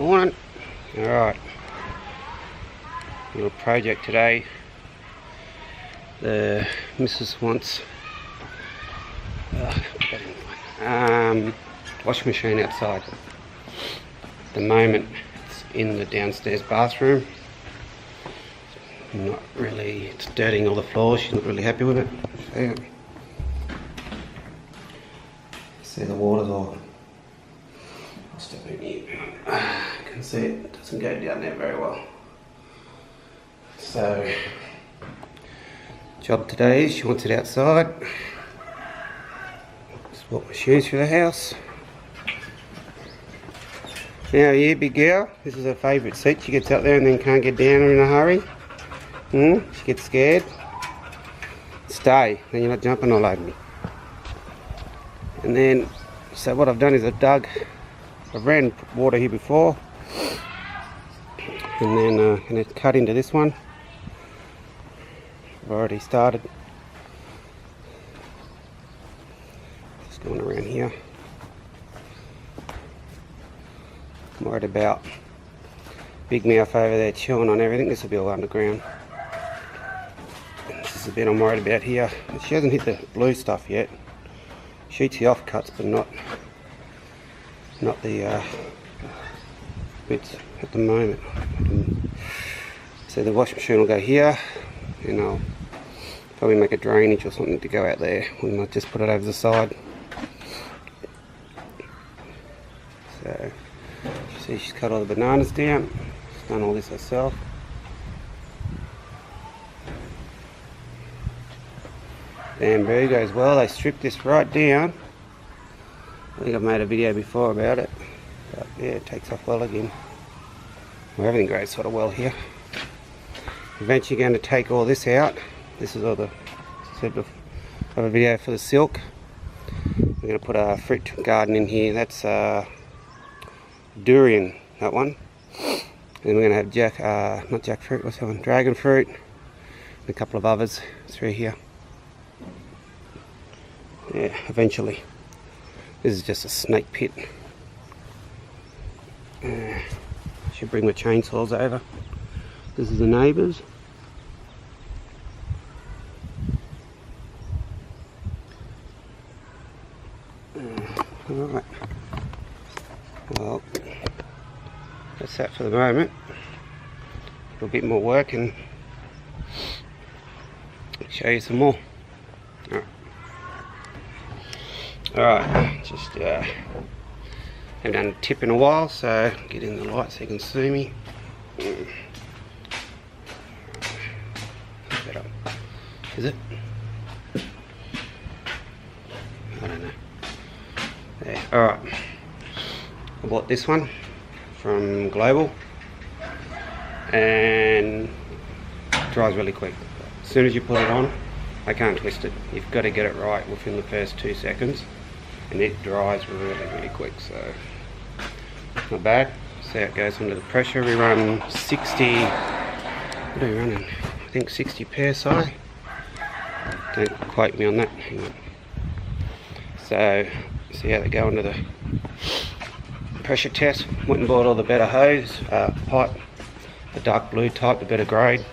Morning. Alright. Little project today. The missus wants washing machine outside. At the moment it's in the downstairs bathroom. Not really, it's dirtying all the floors. She's not really happy with it. So, yeah. See the water's all. I'll step in here. You can see it doesn't go down there very well. So, job today is she wants it outside. Just bought my shoes for the house. Now yeah, big girl, this is her favourite seat. She gets up there and then can't get down in a hurry. She gets scared. Stay, then you're not jumping all over me. And then, so what I've done is I've ran water here before. And then I'm going to cut into this one. I've already started. Just going around here. I'm worried about Big Mouth over there chewing on everything. This will be all underground. This is the bit I'm worried about here. She hasn't hit the blue stuff yet. Shoots the offcuts, but not the bits at the moment. So the washing machine will go here, and I'll probably make a drainage or something to go out there. We might just put it over the side. So you see she's cut all the bananas down. She's done all this herself. Bamboo goes well. They stripped this right down. I think I've made a video before about it. But yeah, it takes off well again. Well, everything grows sort of well here. Eventually going to take all this out. This is all the, I said before, I have a video for the silk. We're going to put a fruit garden in here. That's durian, that one. And we're going to have not jackfruit, what's that one? Dragon fruit. And a couple of others through here. Yeah, eventually. This is just a snake pit. Should bring my chainsaws over. This is the neighbours. Alright. Well, that's that for the moment. A little bit more work and show you some more. Alright, just haven't done a tip in a while, so get in the light so you can see me. Better. Is it? I don't know. There. Alright. I bought this one from Global and it dries really quick. As soon as you put it on, I can't twist it. You've got to get it right within the first 2 seconds. And it dries really quick, so not bad. See how it goes under the pressure. We run 60, what are we running? I think 60 psi. Don't quote me on that. Hang on. So see how they go under the pressure test. Went and bought all the better hose, pipe, the dark blue type, the better grade.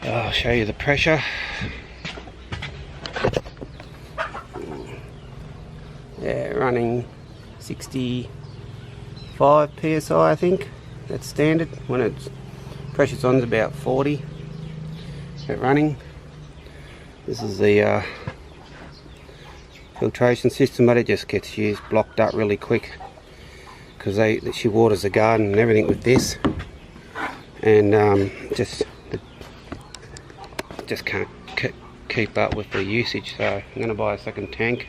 I'll show you the pressure. Yeah, running 65 psi, I think. That's standard. When it's pressure's on, is about 40. At running. This is the filtration system, but it just gets used blocked up really quick because she waters the garden and everything with this, and just can't keep up with the usage. So I'm going to buy a second tank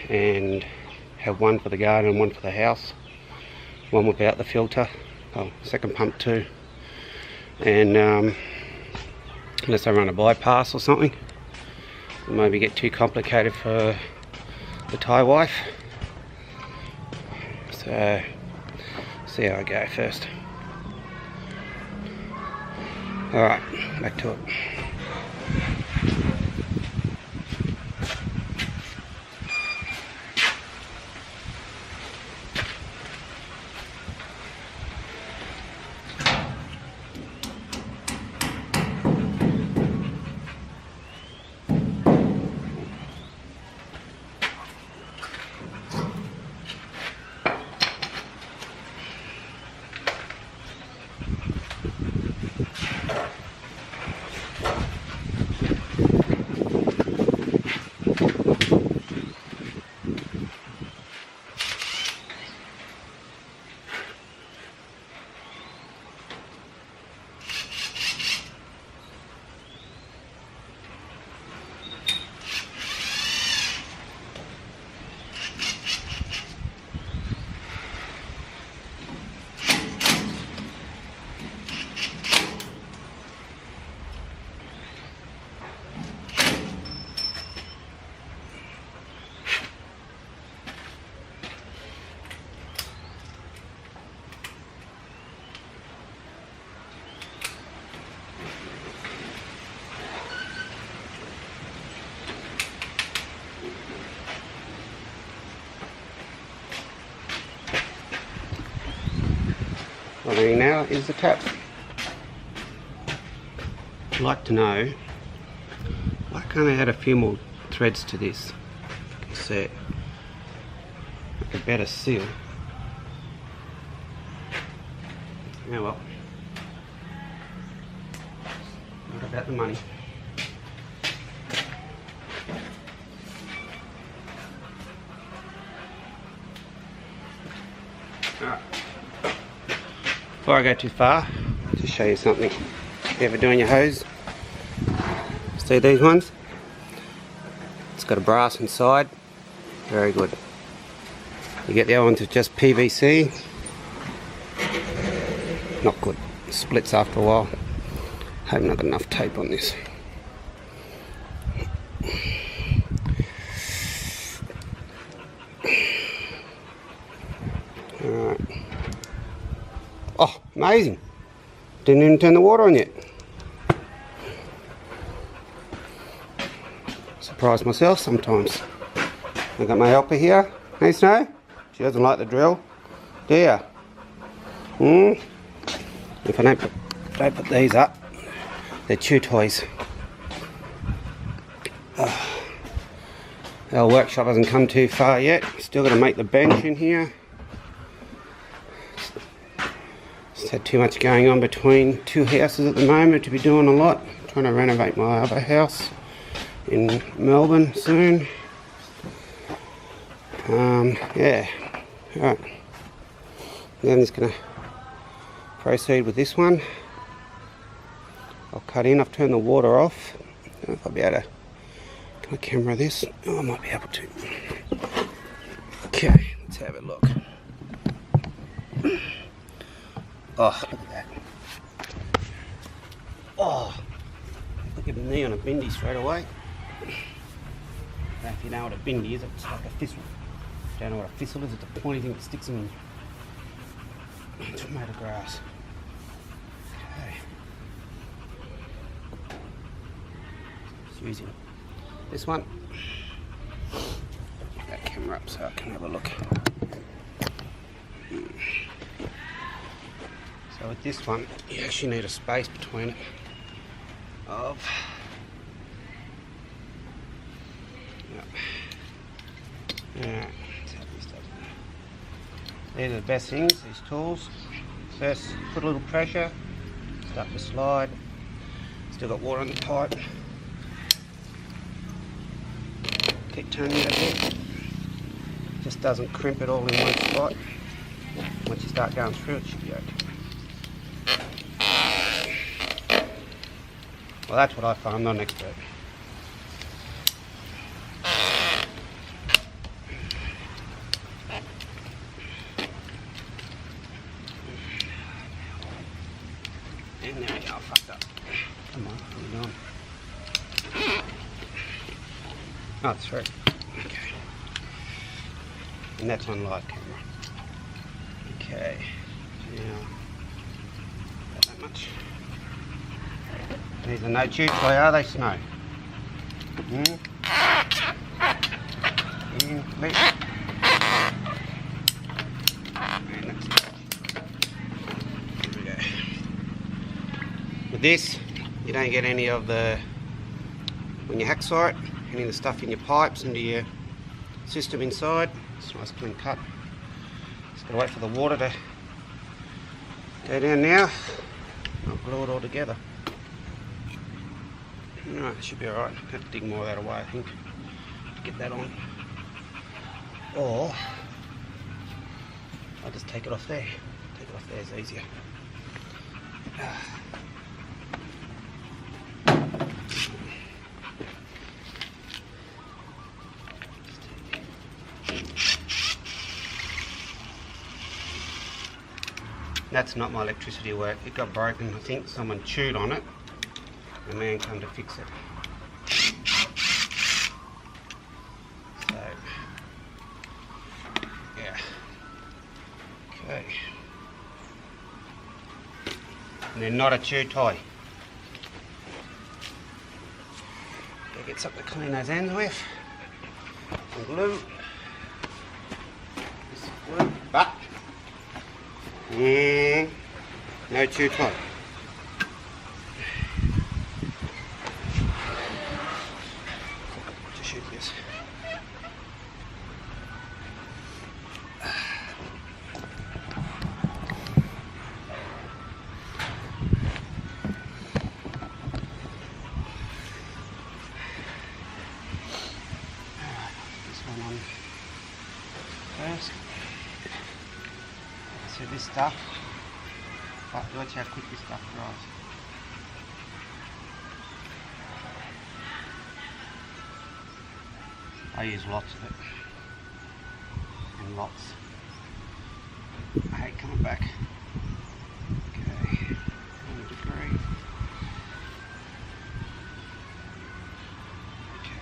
and have one for the garden and one for the house, one without the filter, second pump too, and unless I run a bypass or something, it'll maybe get too complicated for the Thai wife. So see how I go first. Alright, back to it. What I'm doing now is the tap. I'd like to know, why can't I add a few more threads to this? You can see it. Like a better seal. Yeah, well, not about the money. Alright. Before I go too far, I'll just show you something. If you're ever doing your hose, see these ones? It's got a brass inside. Very good. You get the other ones with just PVC. Not good. It splits after a while. Hope not got enough tape on this. Alright. Oh, amazing. Didn't even turn the water on yet. Surprise myself sometimes. I got my helper here. Hey Snow? She doesn't like the drill. Do ya? If I don't put these up, they're chew toys. Our workshop hasn't come too far yet. Still got to make the bench in here. Just had too much going on between two houses at the moment to be doing a lot. Trying to renovate my other house in Melbourne soon. Yeah. Alright. Then I'm just going to proceed with this one. I'll cut in. I've turned the water off. I don't know if I'll be able to. Can I camera this? Oh, I might be able to. Okay, let's have a look. Oh, look at that. Oh, look at the knee on a bindi straight away. Now, if you know what a bindi is, it's like a thistle. Don't know what a thistle is, it's a pointy thing that sticks in tomato grass. Okay. Just using this one. Get that camera up so I can have a look. So with this one, you actually need a space between it of Alright, let's have this done. These are the best things, these tools. First, put a little pressure, start to slide. Still got water on the pipe. Keep turning it a bit. Just doesn't crimp it all in one spot. Once you start going through, it should be okay. Well, that's what I find. I'm not an expert. And there we go, I fucked up. Come on, what are you doing? Oh, it's through. Okay. And that's on live camera. Okay. Now, about that much. These are no tubes, why are they, Snow? In, let. And that's it. There we go. With this, you don't get any of the, when you hacksaw it, any of the stuff in your pipes into your system inside. It's a nice clean cut. Just gotta wait for the water to go down now. I'll glue it all together. Alright, it should be alright. Have to dig more of that away, I think. to get that on. Or I'll just take it off there. Take it off there is easier. That's not my electricity work. It got broken. I think someone chewed on it. The man come to fix it. So, yeah. Okay. And they're not a chew toy. Gotta get something to clean those ends with. Some glue. This is glue. But no chew toy. Just shoot this. This one on first. So this stuff, but watch how quick this stuff dries. I use lots of it, and lots. I hate coming back. Okay, 1 degree. Okay,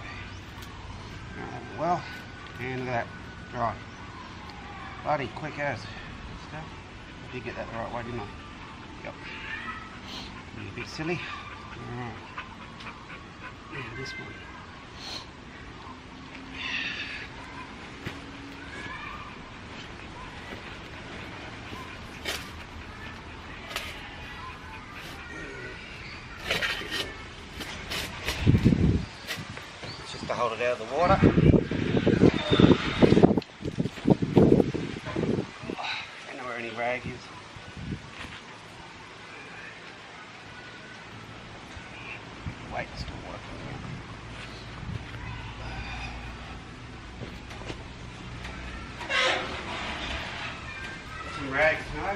well, and look at that, dry. Bloody quick as. I did get that the right way, didn't I? Yep. A bit silly. Alright. Now this one. It's just to hold it out of the water. Any rag is. Weight's still working now. Got some rags, no?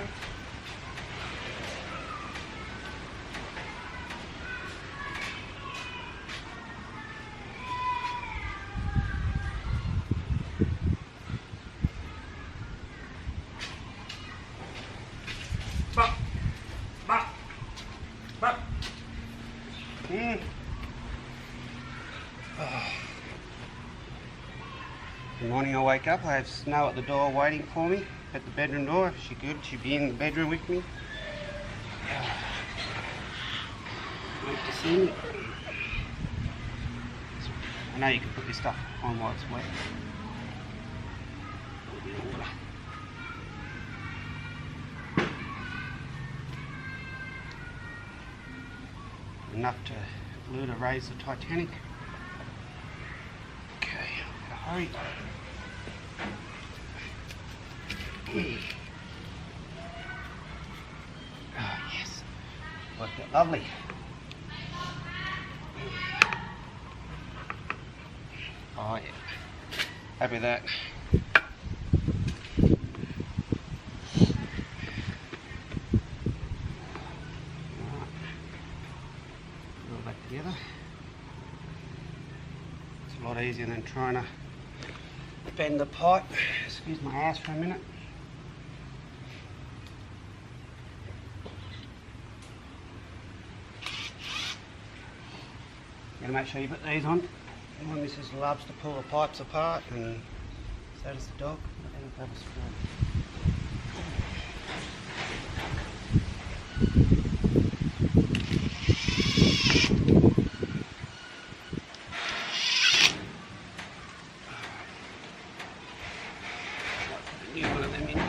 The morning I wake up, I have Snow at the door waiting for me at the bedroom door. If she's good, she'll be in the bedroom with me. Wait to see me. I know you can put this stuff on while it's wet. Enough to glue to raise the Titanic. Okay, hurry. Oh, yes. Worked out lovely. Oh, yeah. Happy with that. Together. It's a lot easier than trying to bend the pipe. Excuse my ass for a minute. Gotta make sure you put these on. My missus loves to pull the pipes apart, and so does the dog. Let them have a spoon. New one of them in.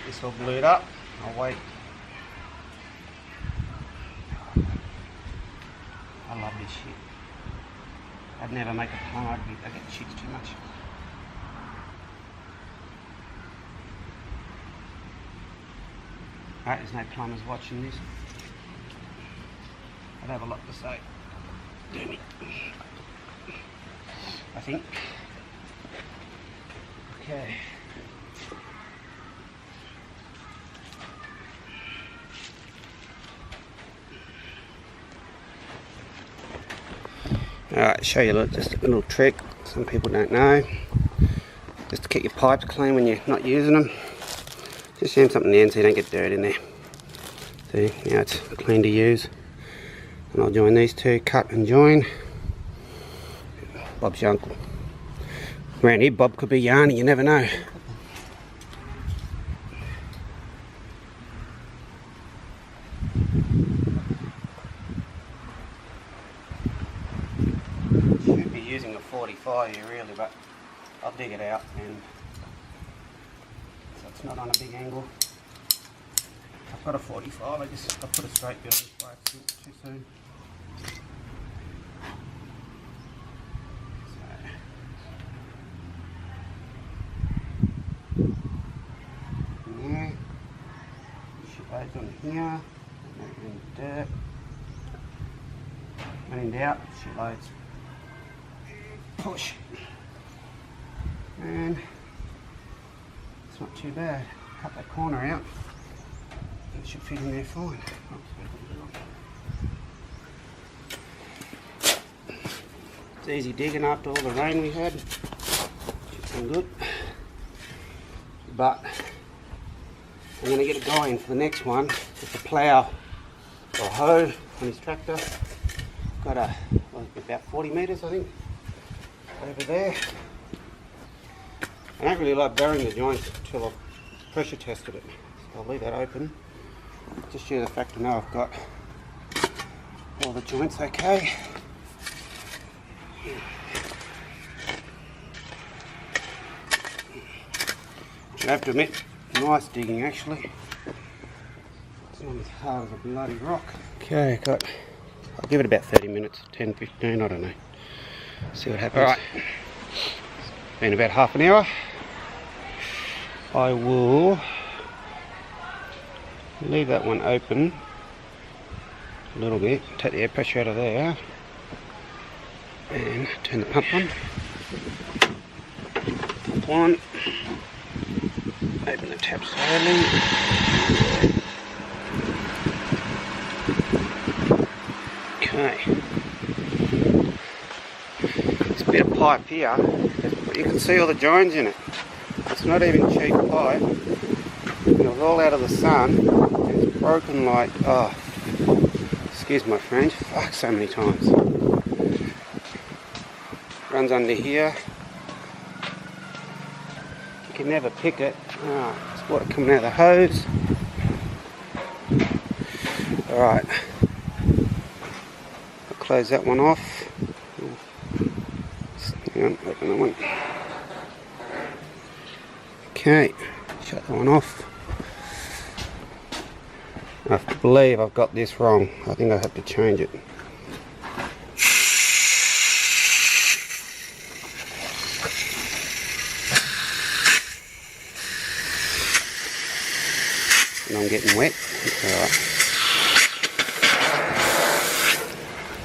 This all glued up. I'll wait. I love this shit. I'd never make a plumber. I get shits too much. Alright, there's no plumbers watching this. I'd have a lot to say. Damn it. I think. Okay. Alright, show you just a little trick some people don't know. Just to keep your pipes clean when you're not using them. Just jam something in so you don't get dirt in there. See, now it's clean to use. And I'll join these two, cut and join. Bob's your uncle. Around here, Bob could be Yarny, you never know. Should be using a 45 here really, but I'll dig it out and so it's not on a big angle. I've got a 45, I put a straight bill this way, it's too soon. Loads on here, in dirt, when in doubt, she loads, push, and it's not too bad. Cut that corner out, it should fit in there fine. It's easy digging after all the rain we had, it's been good, but I'm going to get a guy in for the next one with a plough or a hoe on his tractor. Got about 40 metres I think over there. I don't really like burying the joints until I've pressure tested it. So I'll leave that open. Just due to the fact I know I've got all the joints okay. I have to admit, nice digging actually. It's not as hard as a bloody rock. Okay, I'll give it about 30 minutes, 10, 15, I don't know. See what happens. Alright, it's been about half an hour. I will leave that one open a little bit, take the air pressure out of there, and turn the pump on. Pump on. Open the tap slowly. Okay. This bit of pipe here, you can see all the joins in it. It's not even cheap pipe. It was all out of the sun. It's broken like, oh, excuse my French, fuck so many times. Runs under here. You can never pick it. Oh, it's water coming out of the hose. Alright. I'll close that one off. Hang on, open that one. Okay, shut that one off. I believe I've got this wrong. I think I have to change it. And I'm getting wet.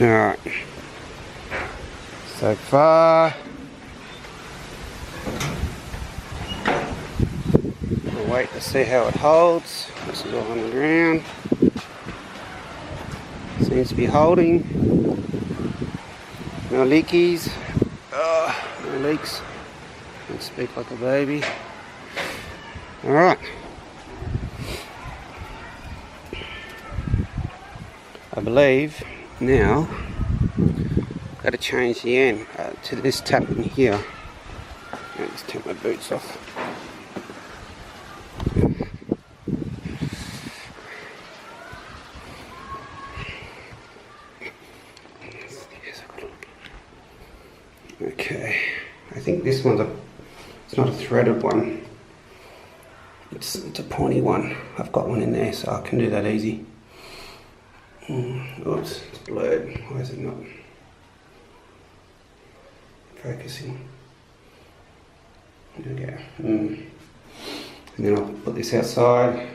Alright. So far, we'll wait to see how it holds. This is all on the ground. Seems to be holding. No leakies. No leaks. Don't speak like a baby. Alright. I believe now I've got to change the end to this tap in here. I'll just take my boots off. Okay, I think this one's it's not a threaded one. It's a pointy one. I've got one in there, so I can do that easy. Oops, it's blurred. Why is it not focusing? There we go. And then I'll put this outside.